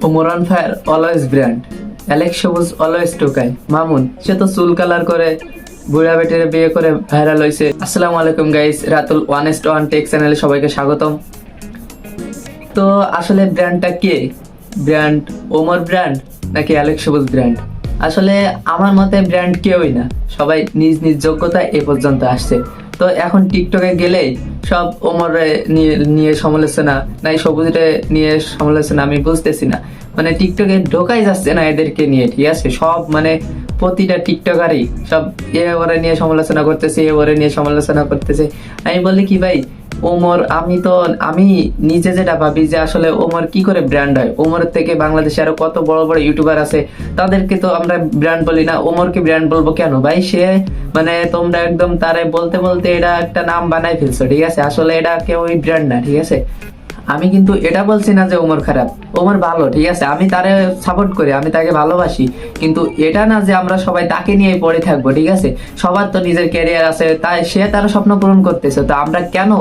Omran fire always brand, Alex সবুজ always টোকায়, Mamun সে তো চুল কালার করে বুড়া বেটিরে বিয়ে করে ভাইরাল হয়েছে। আসসালামু আলাইকুম guys, Ratul honest one tech চ্যানেলে সবাইকে স্বাগতম। তো আসলে ব্র্যান্ডটা কে? ব্র্যান্ড ওমর ব্র্যান্ড নাকি অ্যালেক্স সবুজ ব্র্যান্ড? আসলে আমার মতে ব্র্যান্ড কেউই না, সবাই নিজ নিজ যোগ্যতা এ পর্যন্ত আসছে। তো এখন টিকটকে গেলেই সব ওমরে নিয়ে নিয়ে সমালোচনা, নাই সবুজরে নিয়ে সমালোচনা, আমি বুঝতেছি না। মানে টিকটকে ঢোকাই যাচ্ছে না এদেরকে নিয়ে, ঠিক আছে? সব মানে প্রতিটা টিকটকারই সব এ ওরে নিয়ে সমালোচনা করতেছে, এ ওরে নিয়ে সমালোচনা করতেছে। আমি বলি কি ভাই, ওমর আমি নিজে যেটা ভাবি যে আসলে ওমর কি করে ব্র্যান্ড হয়? ওমরের থেকে বাংলাদেশে আরো কত বড় বড় ইউটিউবার আছে, তাদেরকে তো আমরা ব্র্যান্ড বলি না, ওমরকে ব্র্যান্ড বলবো কেন ভাই? সে মানে তোমরা একদম তারে বলতে বলতে এটা একটা নাম বানাই ফেলছো, ঠিক আছে? আসলে এটা কেউই ব্র্যান্ড না, ঠিক আছে? আমি কিন্তু এটা বলছি না যে ওমর খারাপ, ওমর ভালো, ঠিক আছে? আমি তারে সাপোর্ট করি, আমি তাকে ভালোবাসি, কিন্তু এটা না যে আমরা সবাই তাকে নিয়ে পড়ে থাকবো, ঠিক আছে? সবার তো নিজের ক্যারিয়ার আছে, তাই সে তার স্বপ্ন পূরণ করতেছে, তো আমরা কেন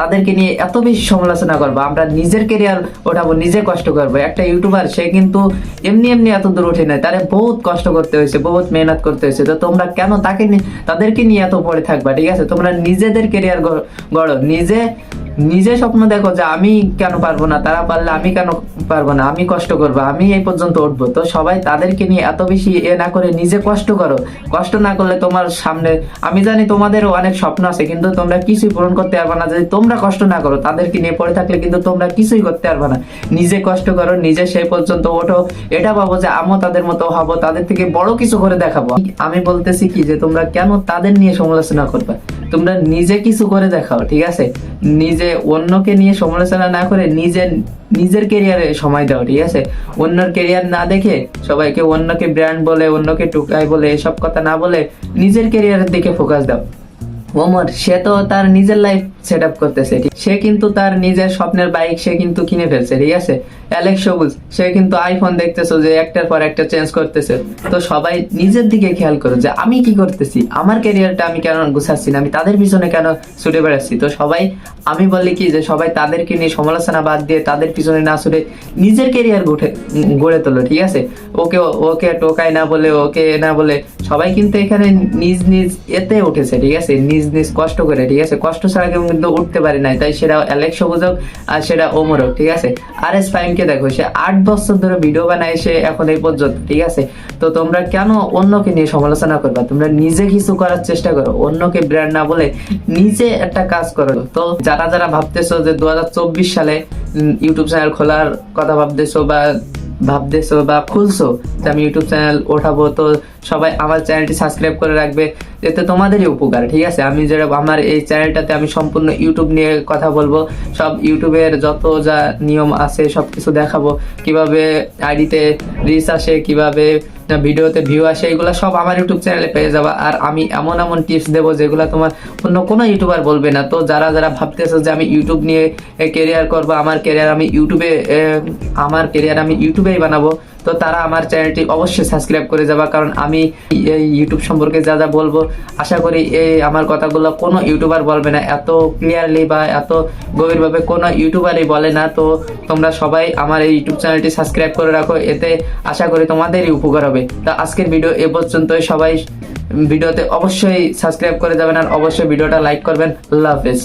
তাদেরকে নিয়ে এত বেশি সমালোচনা করবো? আমরা নিজের ক্যারিয়ার ওঠাবো, নিজে কষ্ট করবো। একটা ইউটিউবার সে কিন্তু এমনি এমনি এত দূর ওঠে নাই, তারে বহুত কষ্ট করতে হয়েছে, বহুত মেহনত করতে হয়েছে। তো তোমরা কেন তাদেরকে নিয়ে এত পড়ে থাকবা, ঠিক আছে? তোমরা নিজেদের ক্যারিয়ার গড়ো, নিজে নিজে স্বপ্ন দেখো যে আমি কেন পারবো না, তারা পারলে আমি কেন পারবো না, আমি কষ্ট করবো, আমি এই পর্যন্ত উঠবো। তো সবাই তাদেরকে নিয়ে এত বেশি এ না করে নিজে কষ্ট করো। কষ্ট না করলে তোমার সামনে, আমি জানি তোমাদেরও অনেক স্বপ্ন আছে, কিন্তু তোমরা কিছুই পূরণ করতে পারবে না যদি তোমরা কষ্ট না করো। তাদেরকে নিয়ে পড়ে থাকলে কিন্তু তোমরা কিছুই করতে পারবে না। নিজে কষ্ট করো, নিজে সেই পর্যন্ত ওঠো, এটা ভাবো যে আমিও তাদের মতো হবো, তাদের থেকে বড় কিছু করে দেখাবো। আমি বলতেছি কি যে তোমরা কেন তাদের নিয়ে সমালোচনা করবে? তোমরা নিজে কিছু করে দেখাও, ঠিক আছে? নিজে অন্যকে নিয়ে সমালোচনা না করে নিজের ক্যারিয়ারে সময় দাও, ঠিক আছে? অন্যর ক্যারিয়ার না দেখে সবাইকে অন্যকে ব্র্যান্ড বলে, অন্যকে টুকাই বলে, এসব কথা না বলে নিজের ক্যারিয়ারের দিকে ফোকাস দাও। ওমর সে তো তার নিজের লাইফ সেট আপ করতেছে, সে কিন্তু তার নিজের স্বপ্নের বাইক সে কিন্তু কিনে ফেলছে, ঠিক আছে? অ্যালেক্স সবুজ সে কিন্তু আইফোন দেখতেছো যে একটার পর একটা চেঞ্জ করতেছে। তো সবাই নিজের দিকে খেয়াল করো যে আমি কি করতেছি, আমার ক্যারিয়ারটা আমি কেন গুছাচ্ছি না, আমি তাদের পিছনে কেন ছুটে বেড়াচ্ছি। তো সবাই, আমি বলি কি যে সবাই তাদেরকে নিয়ে সমালোচনা বাদ দিয়ে তাদের পিছনে না ছুটে নিজের ক্যারিয়ার গড়ে তোলো, ঠিক আছে? ওকে ওকে টোকাই না বলে, ওকে না বলে, সবাই কিন্তু এখানে নিজ নিজ এতে উঠেছে, ঠিক আছে? নিজ নিজ কষ্ট করে, ঠিক আছে? কষ্ট ছাড়া কেউ কিন্তু উঠতে পারি নাই, তাই সেটা অ্যালেক্স সবুজ হোক আর সেটা ওমর হোক, ঠিক আছে? RS ফাইমকে দেখো, সে 8 বছর ধরে ভিডিও বানায়, সে এখন এই পর্যন্ত, ঠিক আছে? তো তোমরা কেন অন্যকে নিয়ে সমালোচনা করবা? তোমরা নিজে কিছু করার চেষ্টা করো, অন্যকে ব্র্যান্ড না বলে নিজে একটা কাজ করো। তো যারা যারা ভাবতেছো যে 2024 সালে ইউটিউব চ্যানেল খোলার কথা ভাবতেছো বা খুলছো যে আমি ইউটিউব চ্যানেল ওঠাবো, তো সবাই আমার চ্যানেলটি সাবস্ক্রাইব করে রাখবে, এতে তোমাদেরই উপকার, ঠিক আছে? আমি যেটা আমার এই চ্যানেলটাতে আমি সম্পূর্ণ ইউটিউব নিয়ে কথা বলবো, সব ইউটিউবের যত যা নিয়ম আছে সবকিছু দেখাবো, কিভাবে আইডিতে রিচ আসে, কিভাবে ভিডিওতে ভিউ আসে, এগুলো সব আমার ইউটিউব চ্যানেলে পেয়ে যাবা। আর আমি এমন এমন টিপস দেবো যেগুলো তোমার অন্য কোনো ইউটিউবার বলবে না। তো যারা যারা ভাবতেছো যে আমি ইউটিউব নিয়ে ক্যারিয়ার করবো, আমার ক্যারিয়ার আমি ইউটিউবেই বানাবো, তো তারা আমার চ্যানেলটি অবশ্যই সাবস্ক্রাইব করে যাবা। কারণ আমি এই ইউটিউব সম্পর্কে যা যা বলবো, আশা করি এই আমার কথাগুলো কোনো ইউটিউবার বলবে না, এত ক্লিয়ারলি বা এত গভীরভাবে কোনো ইউটিউবারই বলে না। তো তোমরা সবাই আমার এই ইউটিউব চ্যানেলটি সাবস্ক্রাইব করে রাখো, এতে আশা করি তোমাদেরই উপকার হবে। তো আজকের ভিডিও এ পর্যন্তই। সবাই ভিডিওতে অবশ্যই সাবস্ক্রাইব করে যাবেন আর অবশ্যই ভিডিওটা লাইক করবেন। আল্লাহ হাফেজ।